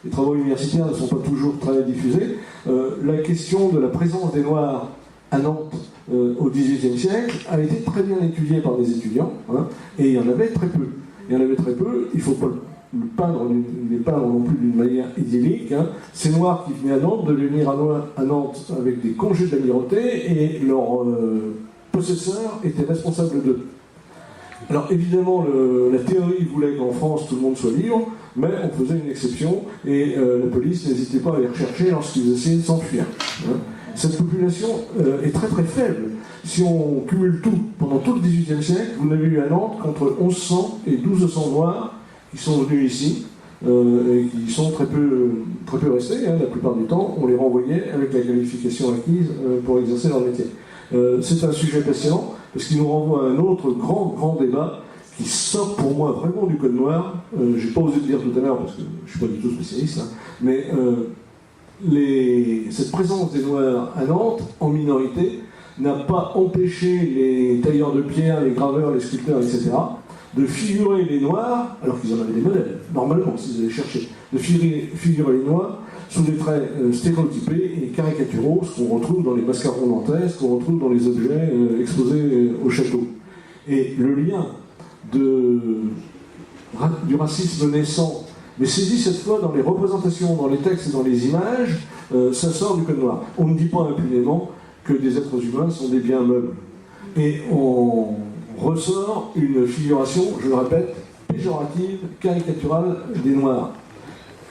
les travaux universitaires ne sont pas toujours très diffusés. La question de la présence des Noirs à Nantes au XVIIIe siècle a été très bien étudiée par des étudiants, hein, et il y en avait très peu. Il ne faut pas les peindre non plus d'une manière idyllique. Hein. Ces Noirs qui venaient à Nantes devaient venir à Nantes avec des congés d'amirauté et leurs possesseurs étaient responsables d'eux. Alors évidemment, la théorie voulait qu'en France tout le monde soit libre, mais on faisait une exception et la police n'hésitait pas à les rechercher lorsqu'ils essayaient de s'enfuir. Hein. Cette population est très très faible. Si on cumule tout, pendant tout le XVIIIe siècle, vous n'avez eu à Nantes qu'entre 1100 et 1200 Noirs qui sont venus ici, et qui sont très peu restés. Hein. La plupart du temps, on les renvoyait avec la qualification acquise pour exercer leur métier. C'est un sujet passionnant, parce qu'il nous renvoie à un autre grand débat qui sort pour moi vraiment du code noir. J'ai pas osé le dire tout à l'heure, parce que je suis pas du tout spécialiste, hein, mais cette présence des Noirs à Nantes, en minorité, n'a pas empêché les tailleurs de pierre, les graveurs, les sculpteurs, etc., de figurer les Noirs, alors qu'ils en avaient des modèles, normalement, s'ils allaient chercher, de figurer les Noirs sous des traits stéréotypés et caricaturaux, ce qu'on retrouve dans les mascarons nantais, ce qu'on retrouve dans les objets exposés au château. Et le lien du racisme naissant, mais saisi cette fois dans les représentations, dans les textes et dans les images, ça sort du code noir. On ne dit pas impunément que des êtres humains sont des biens meubles. Et on ressort une figuration, je le répète, péjorative, caricaturale des Noirs.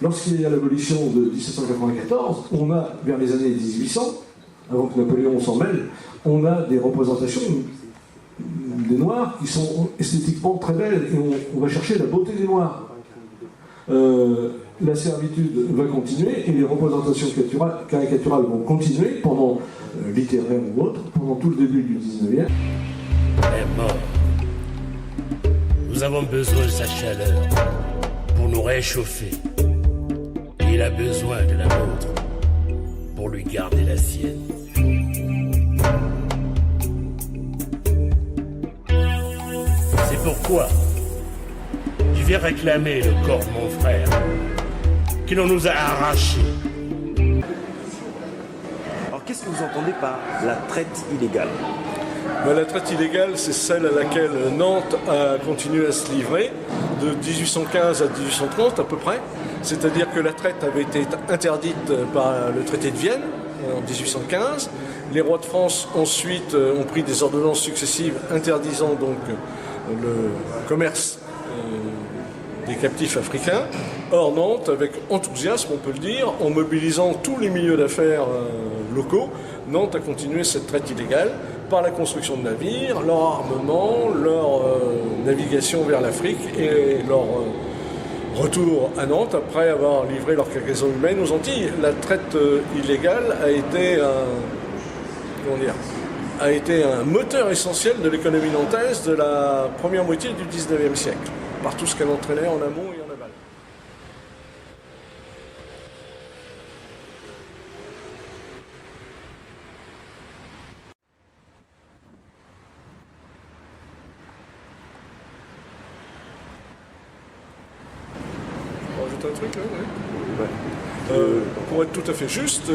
Lorsqu'il y a l'abolition de 1794, on a, vers les années 1800, avant que Napoléon s'en mêle, on a des représentations des Noirs qui sont esthétiquement très belles, et on va chercher la beauté des Noirs. La servitude va continuer, et les représentations caricaturales vont continuer, pendant littéraire ou autre, pendant tout le début du 19e. Est mort. Nous avons besoin de sa chaleur pour nous réchauffer. Et il a besoin de la nôtre pour lui garder la sienne. C'est pourquoi je viens réclamer le corps de mon frère qui l'on nous a arraché. Alors qu'est-ce que vous entendez par la traite illégale ? La traite illégale, c'est celle à laquelle Nantes a continué à se livrer de 1815 à 1830 à peu près. C'est-à-dire que la traite avait été interdite par le traité de Vienne en 1815. Les rois de France ensuite ont pris des ordonnances successives interdisant donc le commerce des captifs africains. Or Nantes, avec enthousiasme on peut le dire, en mobilisant tous les milieux d'affaires locaux, Nantes a continué cette traite illégale par la construction de navires, leur armement, leur navigation vers l'Afrique et leur retour à Nantes après avoir livré leur cargaison humaine aux Antilles. La traite illégale a été un moteur essentiel de l'économie nantaise de la première moitié du XIXe siècle, par tout ce qu'elle entraînait en amont et en aval. Un truc, ouais. Pour être tout à fait juste,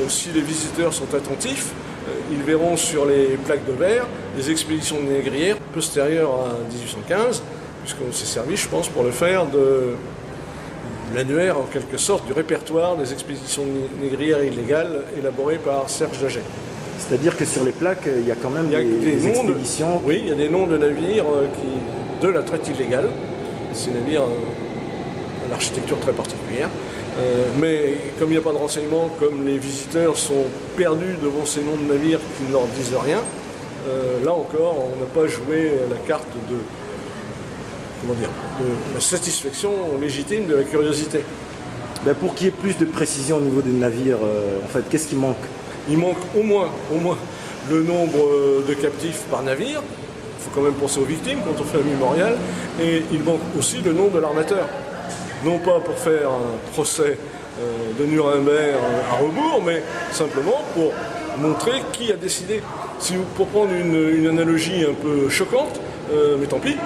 si les visiteurs sont attentifs, ils verront sur les plaques de verre des expéditions de négrières postérieures à 1815, puisqu'on s'est servi, je pense, pour le faire de l'annuaire, en quelque sorte, du répertoire des expéditions négrières illégales élaborées par Serge Daget. C'est-à-dire que sur les plaques, il y a quand même des expéditions... Oui, il y a des noms de navires de la traite illégale. Ces navires... l'architecture très particulière, mais comme il n'y a pas de renseignements, comme les visiteurs sont perdus devant ces noms de navires qui ne leur disent rien, là encore, on n'a pas joué la carte de la satisfaction légitime de la curiosité. Ben pour qu'il y ait plus de précision au niveau des navires, en fait, qu'est-ce qui manque ? Il manque au moins le nombre de captifs par navire. Il faut quand même penser aux victimes quand on fait un mémorial, et il manque aussi le nom de l'armateur. Non pas pour faire un procès de Nuremberg à rebours, mais simplement pour montrer qui a décidé. Pour prendre une analogie un peu choquante, mais tant pis,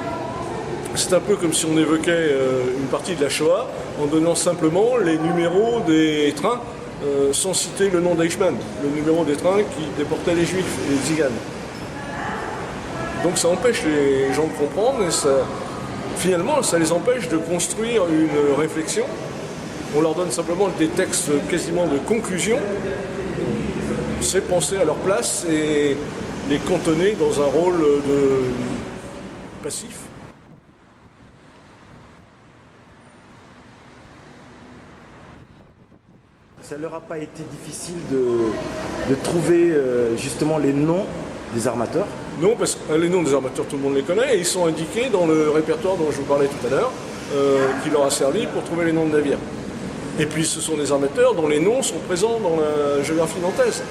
C'est un peu comme si on évoquait une partie de la Shoah en donnant simplement les numéros des trains sans citer le nom d'Eichmann, le numéro des trains qui déportaient les Juifs et les Tziganes. Donc ça empêche les gens de comprendre et finalement ça les empêche de construire une réflexion. On leur donne simplement des textes quasiment de conclusion. C'est penser à leur place et les cantonner dans un rôle de passif. Ça leur a pas été difficile de trouver justement les noms des armateurs? Non, parce que les noms des armateurs, tout le monde les connaît, et ils sont indiqués dans le répertoire dont je vous parlais tout à l'heure, qui leur a servi pour trouver les noms de navires. Et puis ce sont des armateurs dont les noms sont présents dans la géographie nantaise.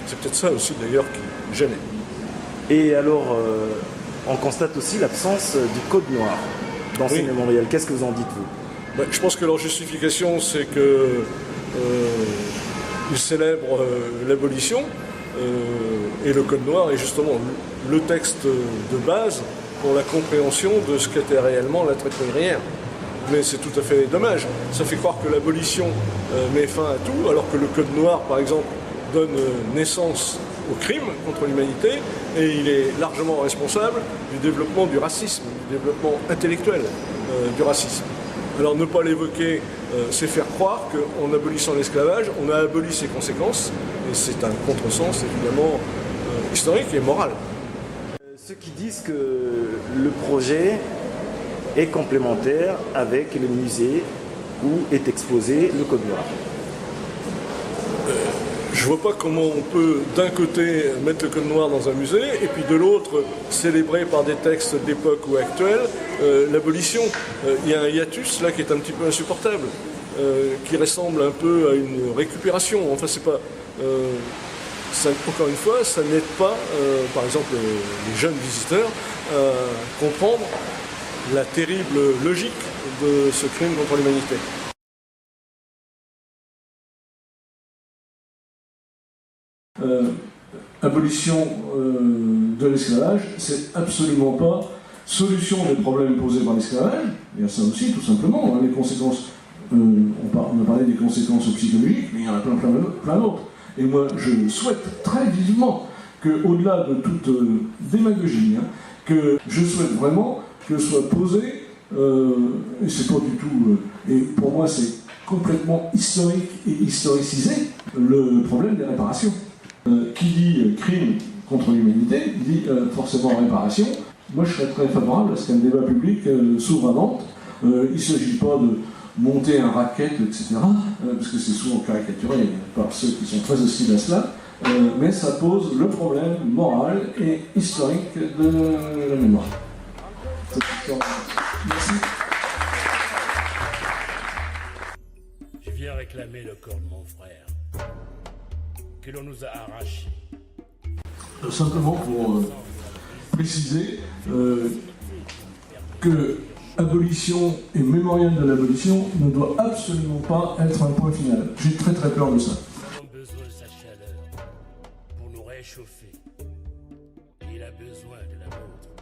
C'est peut-être ça aussi d'ailleurs qui gênait. Et alors, on constate aussi l'absence du code noir dans ces mémorials. Qu'est-ce que vous en dites, vous? Je pense que leur justification, c'est que ils célèbrent l'abolition et le code noir est justement le texte de base pour la compréhension de ce qu'était réellement la traite négrière. Mais c'est tout à fait dommage. Ça fait croire que l'abolition met fin à tout, alors que le code noir, par exemple, donne naissance au crime contre l'humanité et il est largement responsable du développement du racisme, du développement intellectuel du racisme. Alors ne pas l'évoquer, c'est faire croire qu'en abolissant l'esclavage, on a aboli ses conséquences, et c'est un contresens évidemment historique et moral. Ceux qui disent que le projet est complémentaire avec le musée où est exposé le code noir. Je vois pas comment on peut d'un côté mettre le code noir dans un musée et puis de l'autre célébrer par des textes d'époque ou actuels l'abolition. Il y a un hiatus là qui est un petit peu insupportable, qui ressemble un peu à une récupération. Enfin c'est pas, encore une fois, ça n'aide pas, par exemple les jeunes visiteurs, à comprendre la terrible logique de ce crime contre l'humanité. Abolition de l'esclavage, c'est absolument pas solution des problèmes posés par l'esclavage. Il y a ça aussi, tout simplement. Les conséquences, on a parlé des conséquences psychologiques, mais il y en a plein d'autres. Et moi, je souhaite très vivement qu'au-delà de toute démagogie, que je souhaite vraiment que soit posé, et c'est pas du tout, et pour moi c'est complètement historique et historicisé, le problème des réparations. Qui dit crime contre l'humanité, dit forcément réparation. Moi je serais très favorable à ce qu'un débat public s'ouvre à Nantes. Il ne s'agit pas de monter un racket, etc., parce que c'est souvent caricaturé par ceux qui sont très hostiles à cela, mais ça pose le problème moral et historique de la mémoire. Merci. Je viens réclamer le corps de mon frère, que l'on nous a arraché. Simplement pour préciser que abolition et mémorial de l'abolition ne doit absolument pas être un point final. J'ai très très peur de ça. Nous avons besoin de sa chaleur pour nous réchauffer. Il a besoin de la nôtre